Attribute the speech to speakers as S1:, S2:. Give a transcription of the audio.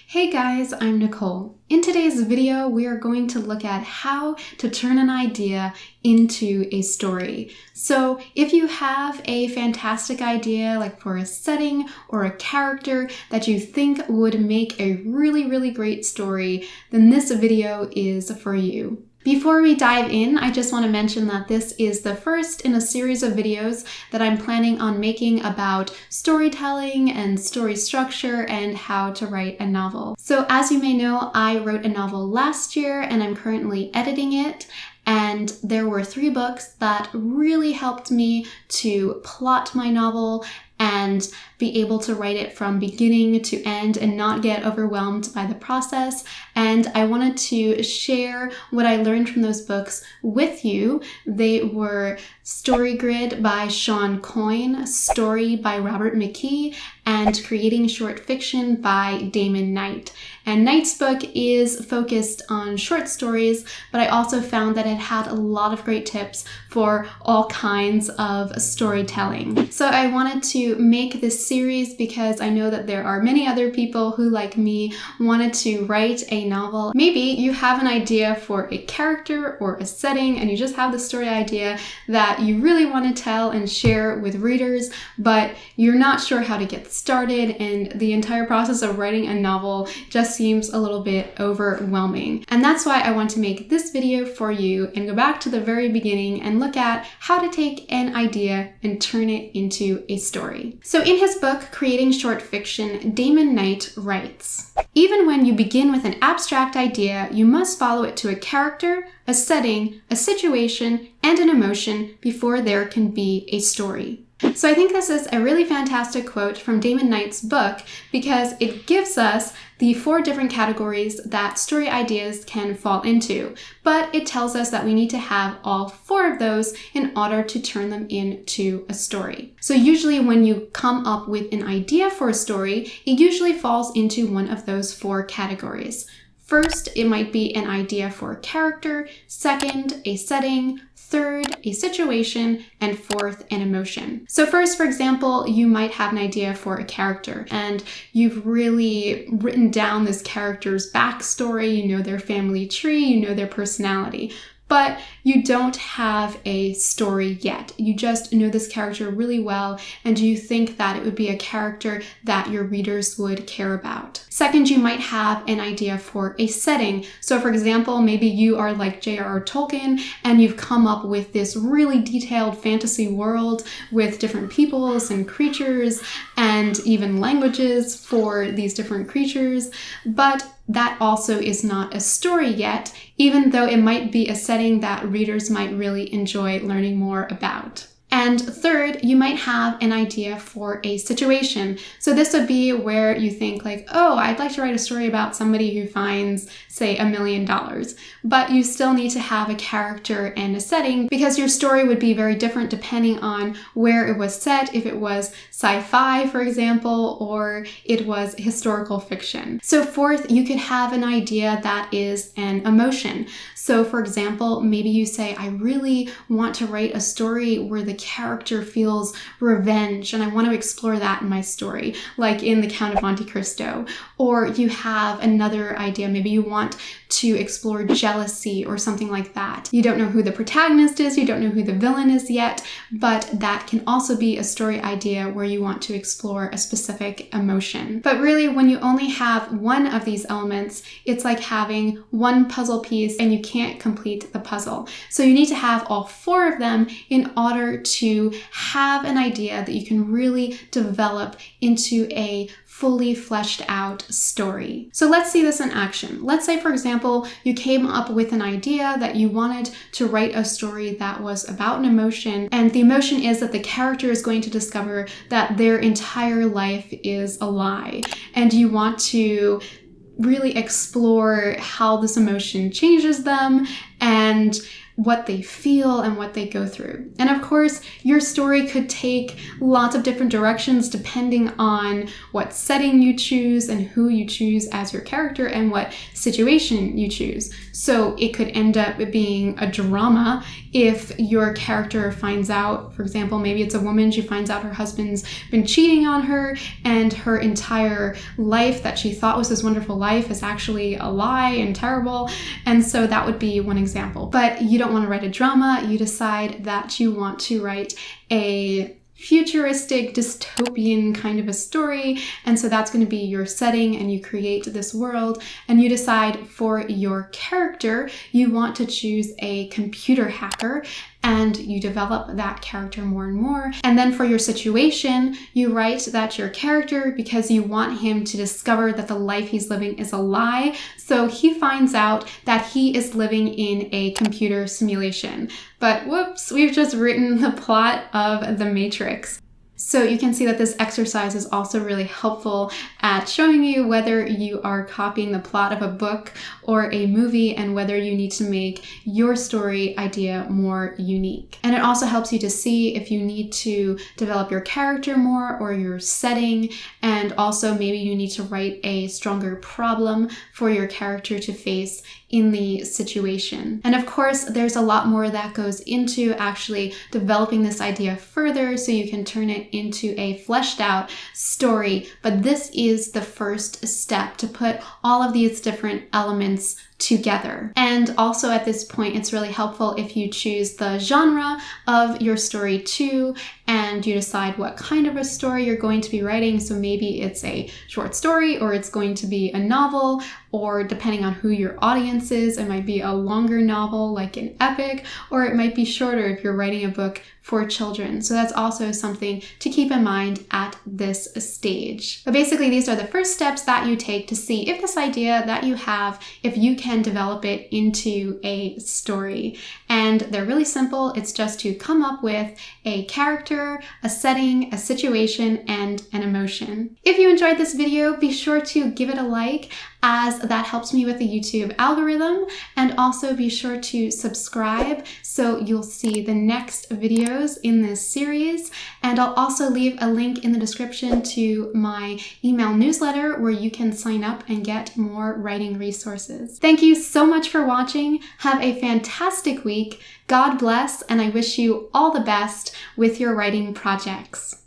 S1: Hey guys, I'm Nicole. In today's video, we are going to look at how to turn an idea into a story. So if you have a fantastic idea, like for a setting or a character that you think would make a really great story, then this video is for you. Before we dive in, I just want to mention that this is the first in a series of videos that I'm planning on making about storytelling and story structure and how to write a novel. So as you may know, I wrote a novel last year and I'm currently editing it. And there were 3 books that really helped me to plot my novel and be able to write it from beginning to end and not get overwhelmed by the process. And I wanted to share what I learned from those books with you. They were Story Grid by Sean Coyne, Story by Robert McKee, and Creating Short Fiction by Damon Knight. And Knight's book is focused on short stories, but I also found that it had a lot of great tips for all kinds of storytelling. So I wanted to make this series because I know that there are many other people who, like me, wanted to write a novel. Maybe you have an idea for a character or a setting and you just have the story idea that you really want to tell and share with readers, but you're not sure how to get started, and the entire process of writing a novel just seems a little bit overwhelming. And that's why I want to make this video for you and go back to the very beginning and look at how to take an idea and turn it into a story. So in his book, Creating Short Fiction, Damon Knight writes, "Even when you begin with an abstract idea, you must follow it to a character, a setting, a situation, and an emotion before there can be a story." So I think this is a really fantastic quote from Damon Knight's book because it gives us the 4 different categories that story ideas can fall into, but it tells us that we need to have all 4 of those in order to turn them into a story. So usually when you come up with an idea for a story, it usually falls into one of those 4 categories. First, it might be an idea for a character, second, a setting, third, a situation, and fourth, an emotion. So first, for example, you might have an idea for a character and you've really written down this character's backstory, you know their family tree, you know their personality, but you don't have a story yet. You just know this character really well and you think that it would be a character that your readers would care about. Second, you might have an idea for a setting. So for example, maybe you are like J.R.R. Tolkien and you've come up with this really detailed fantasy world with different peoples and creatures and even languages for these different creatures, but that also is not a story yet, even though it might be a setting that readers might really enjoy learning more about. And third, you might have an idea for a situation. So this would be where you think like, oh, I'd like to write a story about somebody who finds, say, $1 million. But you still need to have a character and a setting because your story would be very different depending on where it was set, if it was sci-fi, for example, or it was historical fiction. So fourth, you could have an idea that is an emotion. So for example, maybe you say, I really want to write a story where the character feels revenge and I want to explore that in my story, like in The Count of Monte Cristo. Or you have another idea, maybe you want to explore jealousy or something like that. You don't know who the protagonist is, you don't know who the villain is yet, but that can also be a story idea where you want to explore a specific emotion. But really, when you only have one of these elements, it's like having one puzzle piece and you can't complete the puzzle. So you need to have all 4 of them in order to have an idea that you can really develop into a fully fleshed out story. So let's see this in action. Let's say, for example, you came up with an idea that you wanted to write a story that was about an emotion, and the emotion is that the character is going to discover that their entire life is a lie, and you want to really explore how this emotion changes them and what they feel and what they go through. And of course, your story could take lots of different directions depending on what setting you choose and who you choose as your character and what situation you choose. So it could end up being a drama if your character finds out, for example, maybe it's a woman, she finds out her husband's been cheating on her and her entire life that she thought was this wonderful life is actually a lie and terrible. And so that would be one example. But you don't want to write a drama. You decide that you want to write a futuristic, dystopian kind of a story. And so that's going to be your setting, and you create this world, and you decide for your character, you want to choose a computer hacker, and you develop that character more and more. And then for your situation, you write that your character, because you want him to discover that the life he's living is a lie. So he finds out that he is living in a computer simulation. But whoops, we've just written the plot of The Matrix. So you can see that this exercise is also really helpful at showing you whether you are copying the plot of a book or a movie and whether you need to make your story idea more unique. And it also helps you to see if you need to develop your character more or your setting, and also maybe you need to write a stronger problem for your character to face in the situation. And of course, there's a lot more that goes into actually developing this idea further so you can turn it into a fleshed out story. But this is the first step, to put all of these different elements together. And also at this point, it's really helpful if you choose the genre of your story too, and you decide what kind of a story you're going to be writing. So maybe it's a short story, or it's going to be a novel, or depending on who your audience is, it might be a longer novel like an epic, or it might be shorter if you're writing a book for children. So that's also something to keep in mind at this stage. But basically, these are the first steps that you take to see if this idea that you have, if you can develop it into a story. And they're really simple. It's just to come up with a character, a setting, a situation, and an emotion. If you enjoyed this video, be sure to give it a like, as that helps me with the YouTube algorithm, and also be sure to subscribe so you'll see the next videos in this series. And I'll also leave a link in the description to my email newsletter where you can sign up and get more writing resources. Thank you so much for watching. Have a fantastic week. God bless, and I wish you all the best with your writing projects.